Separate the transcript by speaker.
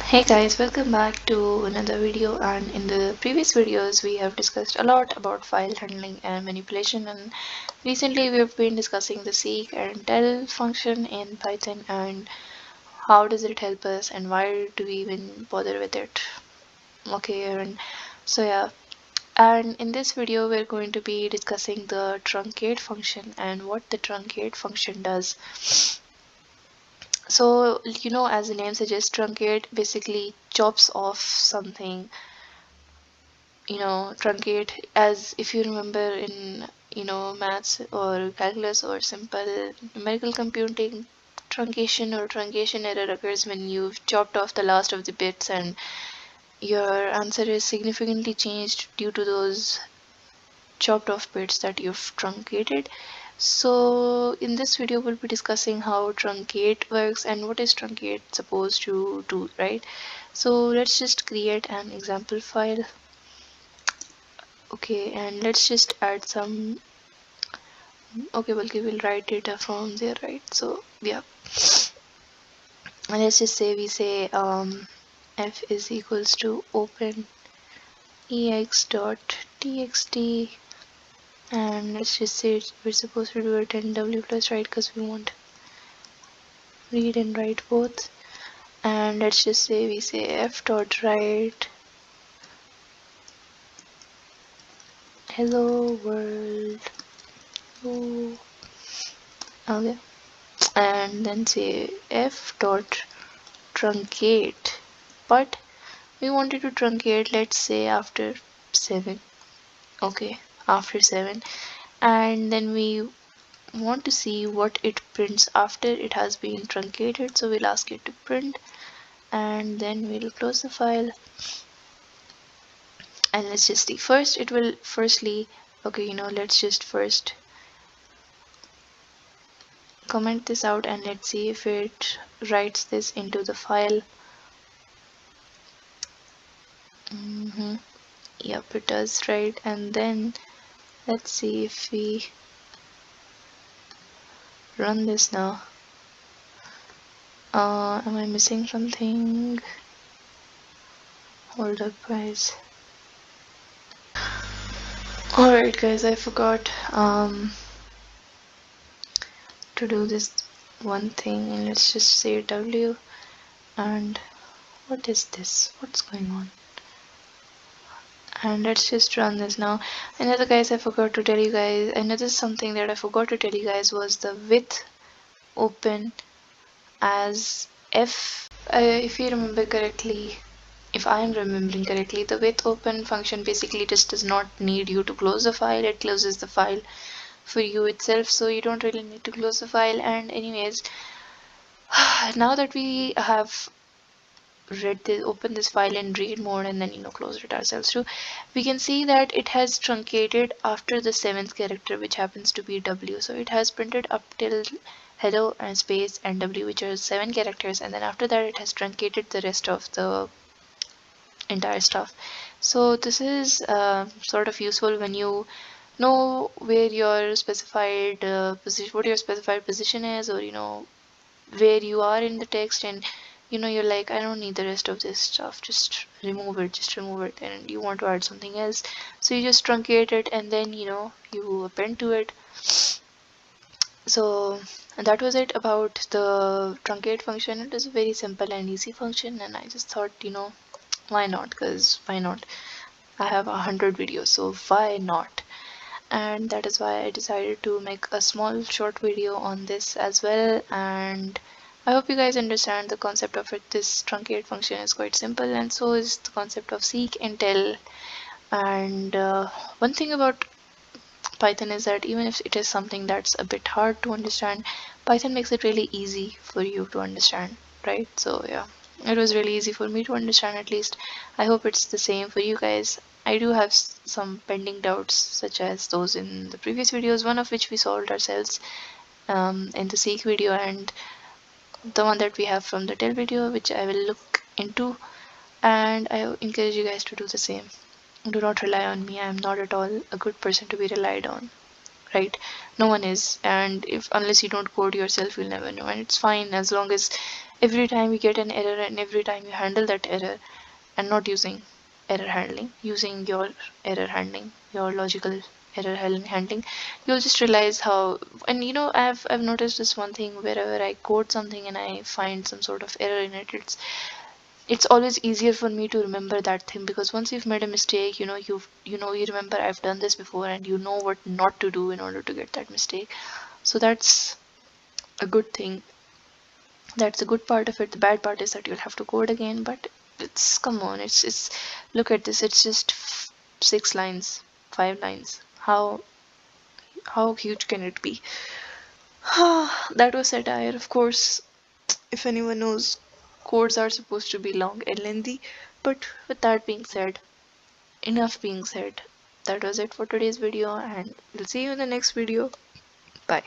Speaker 1: Hey guys, welcome back to another video, and in the previous videos we have discussed a lot about file handling and manipulation, and recently we have been discussing the seek and tell function in Python and how does it help us and why do we even bother with it. Okay, and so yeah, and in this video we're going to be discussing the truncate function and what the truncate function does. So, as the name suggests, truncate basically chops off something. Truncate, as if you remember in maths or calculus or simple numerical computing, truncation error occurs when you've chopped off the last of the bits and your answer is significantly changed due to those chopped off bits that you've truncated. So in this video we'll be discussing how truncate works and what is truncate supposed to do, right? So let's just create an example file. Okay, and let's just add some. Okay, we'll write data from there, right? So yeah, and let's just say we say f is equals to open ex.txt, and let's just say we're supposed to do it in w plus, right? Because we want read and write both. And let's just say we say f dot write hello world. Oh, okay, and then say f dot truncate, but we wanted to truncate, let's say after 7. Okay, after 7, and then we want to see what it prints after it has been truncated, so we'll ask it to print, and then we'll close the file. And let's just see, first it will firstly, okay, let's just first comment this out and let's see if it writes this into the file. Yep, it does, right? And then let's see if we run this now. Am I missing something? Hold up, guys. Alright guys, I forgot to do this one thing, and let's just say w, and what is this? What's going on? And let's just run this now. Another guys, I forgot to tell you guys, another something that I forgot to tell you guys was the with open as f. If you remember correctly, if I am remembering correctly, the with open function basically just does not need you to close the file. It closes the file for you itself, so you don't really need to close the file. And anyways, now that we have open this file in read mode and then close it ourselves too, we can see that it has truncated after the 7th character, which happens to be w. So it has printed up till hello and space and w, which are 7 characters, and then after that it has truncated the rest of the entire stuff. So this is sort of useful when you know where your specified position, what your specified position is, or where you are in the text, and you're like, I don't need the rest of this stuff, just remove it, and you want to add something else, so you just truncate it and then you append to it. So that was it about the truncate function. It is a very simple and easy function, and I just thought, why not? Because why not? I have 100 videos, so why not? And that is why I decided to make a small short video on this as well. And I hope you guys understand the concept of it. This truncate function is quite simple, and so is the concept of seek and tell. And one thing about Python is that even if it is something that's a bit hard to understand, Python makes it really easy for you to understand, right? So yeah, it was really easy for me to understand, at least. I hope it's the same for you guys. I do have some pending doubts, such as those in the previous videos, one of which we solved ourselves in the seek video, and the one that we have from the tell video, which I will look into, and I encourage you guys to do the same. Do not rely on me. I am not at all a good person to be relied on. right? No one is. And if unless you don't code yourself, you'll never know. And it's fine as long as every time you get an error and every time you handle that error, and not using error handling, using your error handling, your logical error handling, you'll just realize how. And you know, I've noticed this one thing: wherever I code something and I find some sort of error in it, it's always easier for me to remember that thing, because once you've made a mistake, you remember I've done this before, and you know what not to do in order to get that mistake. So that's a good thing. That's a good part of it. The bad part is that you'll have to code again, but it's, come on, it's look at this, it's just 6 lines, 5 lines. How huge can it be? That was satire, of course. If anyone knows, codes are supposed to be long and lengthy. But with that being said, enough being said, that was it for today's video, and we'll see you in the next video. Bye.